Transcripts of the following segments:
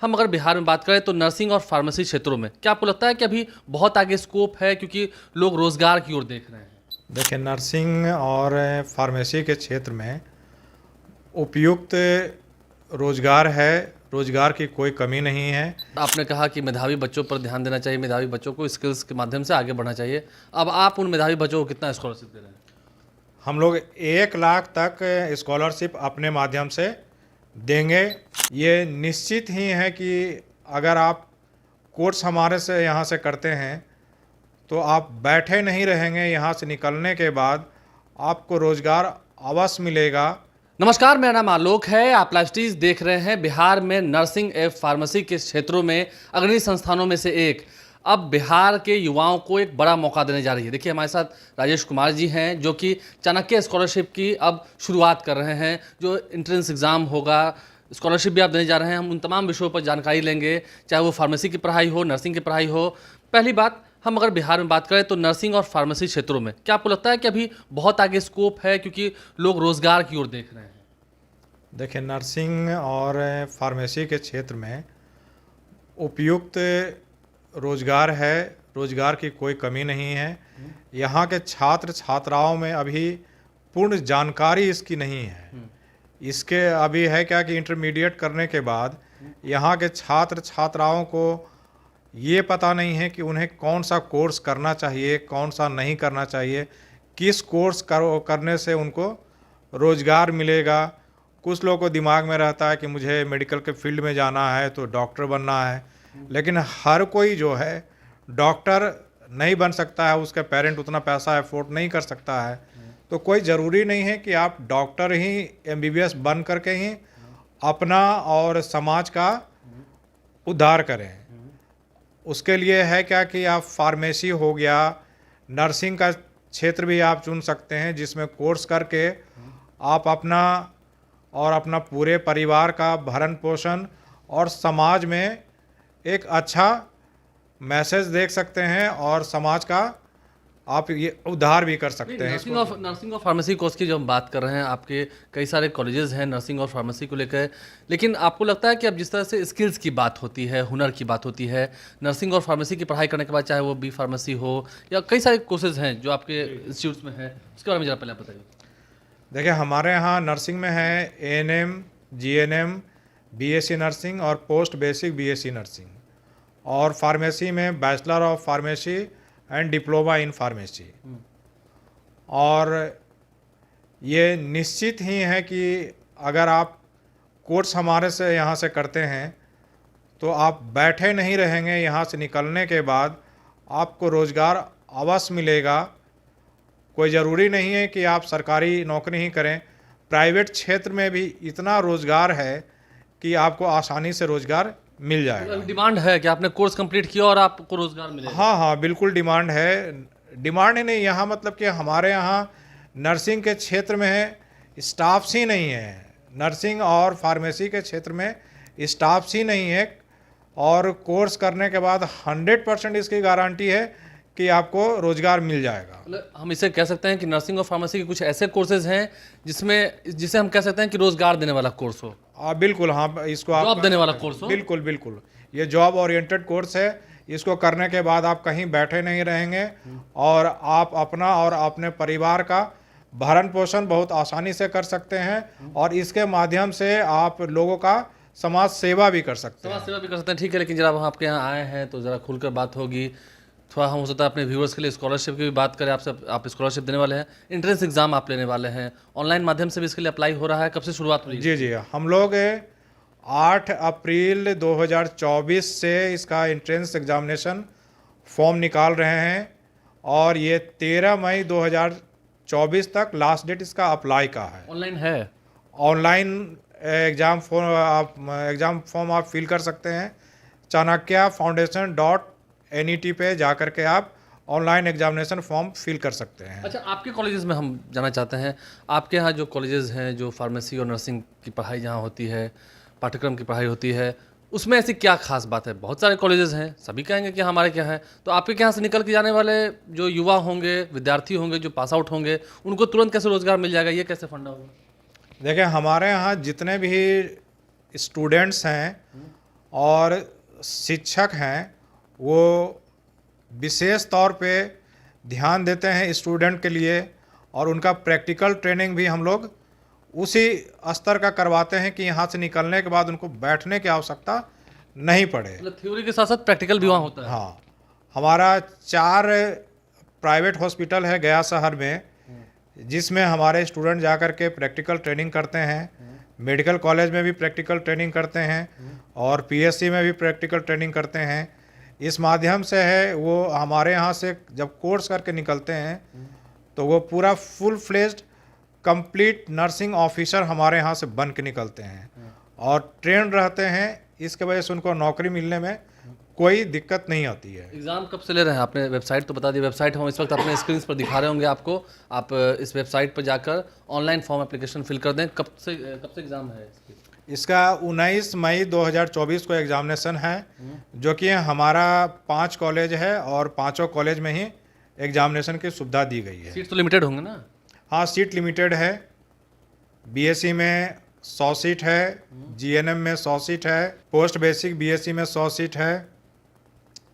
हम अगर बिहार में बात करें तो नर्सिंग और फार्मेसी क्षेत्रों में क्या आपको लगता है कि अभी बहुत आगे स्कोप है, क्योंकि लोग रोजगार की ओर देख रहे हैं? देखिए, नर्सिंग और फार्मेसी के क्षेत्र में उपयुक्त रोजगार है। रोजगार की कोई कमी नहीं है। आपने कहा कि मेधावी बच्चों पर ध्यान देना चाहिए, मेधावी बच्चों को स्किल्स के माध्यम से आगे बढ़ना चाहिए। अब आप उन मेधावी बच्चों को कितना स्कॉलरशिप दे रहे हैं? हम लोग 1 लाख तक स्कॉलरशिप अपने माध्यम से देंगे। ये निश्चित ही है कि अगर आप कोर्स हमारे से यहाँ से करते हैं तो आप बैठे नहीं रहेंगे। यहाँ से निकलने के बाद आपको रोजगार अवश्य मिलेगा। नमस्कार, मेरा नाम आलोक है। आप लाइव स्ट्रीज देख रहे हैं। बिहार में नर्सिंग एवं फार्मेसी के क्षेत्रों में अग्रणी संस्थानों में से एक अब बिहार के युवाओं को एक बड़ा मौका देने जा रही है। देखिए, हमारे साथ राजेश कुमार जी हैं, जो कि चाणक्य स्कॉलरशिप की अब शुरुआत कर रहे हैं। जो एंट्रेंस एग्ज़ाम होगा, स्कॉलरशिप भी आप देने जा रहे हैं। हम उन तमाम विषयों पर जानकारी लेंगे, चाहे वो फार्मेसी की पढ़ाई हो, नर्सिंग की पढ़ाई हो। पहली बात, हम अगर बिहार में बात करें तो नर्सिंग और फार्मेसी क्षेत्रों में क्या आपको लगता है कि अभी बहुत आगे स्कोप है, क्योंकि लोग रोजगार की ओर देख रहे हैं? देखिए, नर्सिंग और फार्मेसी के क्षेत्र में उपयुक्त रोजगार है। रोजगार की कोई कमी नहीं है। यहाँ के छात्र छात्राओं में अभी पूर्ण जानकारी इसकी नहीं है। इसके अभी है क्या कि इंटरमीडिएट करने के बाद यहाँ के छात्र छात्राओं को ये पता नहीं है कि उन्हें कौन सा कोर्स करना चाहिए, कौन सा नहीं करना चाहिए, किस कोर्स करने से उनको रोजगार मिलेगा। कुछ लोगों को दिमाग में रहता है कि मुझे मेडिकल के फील्ड में जाना है तो डॉक्टर बनना है, लेकिन हर कोई जो है डॉक्टर नहीं बन सकता है। उसके पेरेंट उतना पैसा अफोर्ड नहीं कर सकता है। तो कोई ज़रूरी नहीं है कि आप डॉक्टर ही एमबीबीएस बन करके ही अपना और समाज का उद्धार करें। उसके लिए है क्या कि आप फार्मेसी हो गया, नर्सिंग का क्षेत्र भी आप चुन सकते हैं, जिसमें कोर्स करके आप अपना और अपना पूरे परिवार का भरण पोषण और समाज में एक अच्छा मैसेज देख सकते हैं और समाज का आप ये उद्धार भी कर सकते हैं। नर्सिंग और फार्मेसी कोर्स की जो हम बात कर रहे हैं, आपके कई सारे कॉलेजेस हैं नर्सिंग और फार्मेसी को लेकर, लेकिन आपको लगता है कि अब जिस तरह से स्किल्स की बात होती है, हुनर की बात होती है, नर्सिंग और फार्मेसी की पढ़ाई करने के बाद, चाहे वो बी फार्मेसी हो या कई सारे कोर्सेज हैं जो आपके इंस्टीट्यूट्स में हैं, उसके बारे में ज़रा पहले आप बताइए। देखिए, हमारे यहाँ नर्सिंग में है एएनएम, जीएनएम, बीएससी नर्सिंग और पोस्ट बेसिक बीएससी नर्सिंग, और फार्मेसी में bachelor of pharmacy and diploma in pharmacy. और ये निश्चित ही है कि अगर आप कोर्स हमारे से यहाँ से करते हैं तो आप बैठे नहीं रहेंगे। यहाँ से निकलने के बाद आपको रोज़गार अवश्य मिलेगा। कोई ज़रूरी नहीं है कि आप सरकारी नौकरी ही करें। प्राइवेट क्षेत्र में भी इतना रोज़गार है कि आपको आसानी से रोज़गार मिल जाएगा। डिमांड है कि आपने कोर्स कंप्लीट किया और आपको रोजगार मिलेगा? हाँ, बिल्कुल डिमांड है। डिमांड ही नहीं, यहाँ मतलब कि हमारे यहाँ नर्सिंग के क्षेत्र में स्टाफ्स ही नहीं है। नर्सिंग और फार्मेसी के क्षेत्र में स्टाफ्स ही नहीं है, और कोर्स करने के बाद 100% इसकी गारंटी है कि आपको रोजगार मिल जाएगा। मतलब हम इसे कह सकते हैं कि नर्सिंग और फार्मेसी के कुछ ऐसे कोर्सेज हैं जिसे हम कह सकते हैं कि रोजगार देने वाला कोर्स हो। बिल्कुल, हाँ, इसको आप जॉब देने वाला कोर्स हो। बिल्कुल बिल्कुल, ये जॉब ओरिएंटेड कोर्स है। इसको करने के बाद आप कहीं बैठे नहीं रहेंगे और आप अपना और अपने परिवार का भरण पोषण बहुत आसानी से कर सकते हैं, और इसके माध्यम से आप लोगों का समाज सेवा भी कर सकते हैं। समाज सेवा भी कर सकते हैं, ठीक है। लेकिन जरा हम आपके यहाँ आए हैं तो ज़रा खुलकर बात होगी। थोड़ा हम हो सकता है अपने व्यूअर्स के लिए स्कॉलरशिप की भी बात करें आपसे। आप स्कॉलरशिप देने वाले हैं, एंट्रेंस एग्जाम आप लेने वाले हैं, ऑनलाइन माध्यम से भी इसके लिए अप्लाई हो रहा है। कब से शुरुआत हुई? जी, हम लोग 8 अप्रैल 2024 से इसका एंट्रेंस एग्जामिनेशन फॉर्म निकाल रहे हैं, और ये 13 मई 2024 तक लास्ट डेट इसका अप्लाई का है। ऑनलाइन है? ऑनलाइन एग्ज़ाम फॉर्म आप फिल कर सकते हैं। चाणक्य फाउंडेशन .NET पे जा कर के आप ऑनलाइन एग्जामिनेशन फॉर्म फिल कर सकते हैं। अच्छा, आपके कॉलेजेस में हम जाना चाहते हैं। आपके यहाँ जो कॉलेजेस हैं, जो फार्मेसी और नर्सिंग की पढ़ाई जहाँ होती है, पाठ्यक्रम की पढ़ाई होती है, उसमें ऐसी क्या खास बात है? बहुत सारे कॉलेजेस हैं, सभी कहेंगे कि हमारे क्या है, तो आपके यहाँ से निकल के जाने वाले जो युवा होंगे, विद्यार्थी होंगे, जो पास आउट होंगे, उनको तुरंत कैसे रोजगार मिल जाएगा? ये कैसे फंडा होगा? देखिए, हमारे यहाँ जितने भी स्टूडेंट्स हैं और शिक्षक हैं वो विशेष तौर पे ध्यान देते हैं स्टूडेंट के लिए, और उनका प्रैक्टिकल ट्रेनिंग भी हम लोग उसी स्तर का करवाते हैं कि यहाँ से निकलने के बाद उनको बैठने की आवश्यकता नहीं पड़े। मतलब थ्योरी के साथ साथ प्रैक्टिकल भी वहाँ होता है। हाँ, हमारा 4 प्राइवेट हॉस्पिटल है गया शहर में, जिसमें हमारे स्टूडेंट जा कर के प्रैक्टिकल ट्रेनिंग करते हैं। मेडिकल कॉलेज में भी प्रैक्टिकल ट्रेनिंग करते हैं और पीएससी में भी प्रैक्टिकल ट्रेनिंग करते हैं। इस माध्यम से है वो हमारे यहाँ से जब कोर्स करके निकलते हैं तो वो पूरा full fledged complete nursing officer हमारे यहाँ से बन के निकलते हैं और ट्रेन रहते हैं। इसके वजह से उनको नौकरी मिलने में कोई दिक्कत नहीं आती है। एग्ज़ाम कब से ले रहे हैं? आपने वेबसाइट तो बता दी, वेबसाइट हम इस वक्त अपने स्क्रीन पर दिखा रहे होंगे आपको। आप इस वेबसाइट पर जाकर ऑनलाइन फॉर्म एप्लीकेशन फिल कर दें। कब से एग्ज़ाम है इसकी? इसका 19 मई 2024 को एग्जामिनेशन है, जो कि हमारा 5 कॉलेज है और पांचों कॉलेज में ही एग्जामिनेशन की सुविधा दी गई है। सीट तो लिमिटेड होंगे ना? हाँ, सीट लिमिटेड है। बीएससी में 100 सीट है, जीएनएम में 100 सीट है, पोस्ट बेसिक बीएससी में 100 सीट है,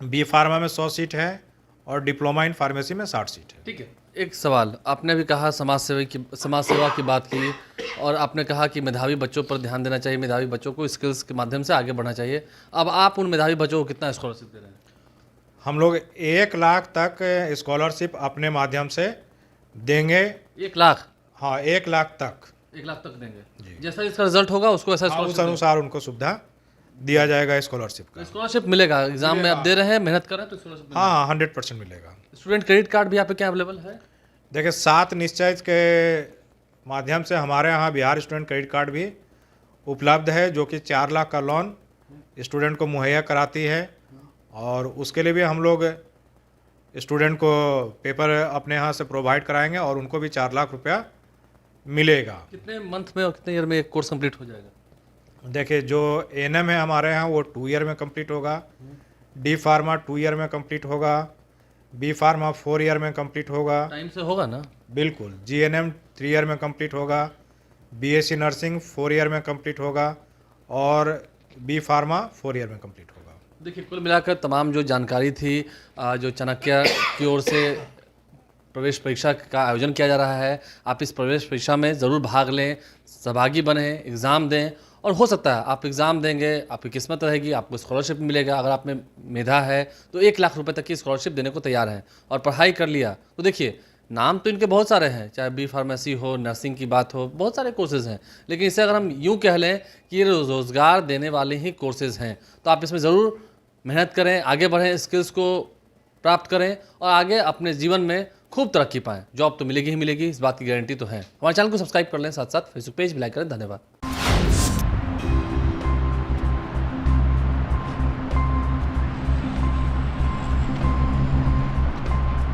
बी फार्मा में 100 सीट है और डिप्लोमा इन फार्मेसी में 60 सीट है। ठीक है, एक सवाल आपने भी कहा समाज सेवा की बात की, और आपने कहा कि मेधावी बच्चों पर ध्यान देना चाहिए, मेधावी बच्चों को स्किल्स के माध्यम से आगे बढ़ना चाहिए। अब आप उन मेधावी बच्चों को कितना स्कॉलरशिप दे रहे हैं? हम लोग 1 लाख तक स्कॉलरशिप अपने माध्यम से देंगे। 1 लाख? हाँ, 1 लाख तक। 1 लाख तक देंगे। जैसा इसका रिजल्ट होगा उसको ऐसा हाँ, उस अनुसार उनको सुविधा दिया जाएगा स्कॉलरशिप का। स्कॉलरशिप मिलेगा? एग्जाम में आप दे रहे हैं, मेहनत कर रहे हैं तो स्कॉलरशिप? हाँ, 100% मिलेगा। स्टूडेंट क्रेडिट कार्ड भी यहाँ पे क्या अवेलेबल है? देखिए, 7 निश्चय के माध्यम से हमारे यहाँ बिहार स्टूडेंट क्रेडिट कार्ड भी उपलब्ध है, जो कि 4 लाख का लोन स्टूडेंट को मुहैया कराती है, और उसके लिए भी हम लोग स्टूडेंट को पेपर अपने यहाँ से प्रोवाइड कराएंगे और उनको भी 4 लाख रुपया मिलेगा। कितने मंथ में और कितने ईयर में एक कोर्स कंप्लीट हो जाएगा? देखिए, जो एएनएम है हमारे यहाँ वो 2 ईयर में कंप्लीट होगा, डी फार्मा 2 ईयर में कंप्लीट होगा, बी फार्मा 4 ईयर में कंप्लीट होगा। टाइम से होगा ना? बिल्कुल। जीएनएम 3 ईयर में कंप्लीट होगा, बीएससी नर्सिंग 4 ईयर में कंप्लीट होगा और बी फार्मा 4 ईयर में कंप्लीट होगा। देखिए, कुल मिलाकर तमाम जो जानकारी थी, जो चाणक्य की ओर से प्रवेश परीक्षा का आयोजन किया जा रहा है, आप इस प्रवेश परीक्षा में ज़रूर भाग लें, सहभागी बने, एग्ज़ाम दें, और हो सकता है आप एग्ज़ाम देंगे, आपकी किस्मत रहेगी, आपको स्कॉलरशिप मिलेगा। अगर आप में मेधा है तो 1 लाख रुपए तक की स्कॉलरशिप देने को तैयार है, और पढ़ाई कर लिया तो देखिए नाम तो इनके बहुत सारे हैं, चाहे बी फार्मेसी हो, नर्सिंग की बात हो, बहुत सारे कोर्सेज़ हैं, लेकिन इसे अगर हम यूँ कह लें कि ये रोज़गार देने वाले ही कोर्सेज़ हैं, तो आप इसमें ज़रूर मेहनत करें, आगे बढ़ें, स्किल्स को प्राप्त करें और आगे अपने जीवन में खूब तरक्की पाएं। जॉब तो मिलेगी ही मिलेगी, इस बात की गारंटी तो है। हमारे चैनल को सब्सक्राइब कर लें, साथ साथ फेसबुक पेज भी लाइक करें। धन्यवाद।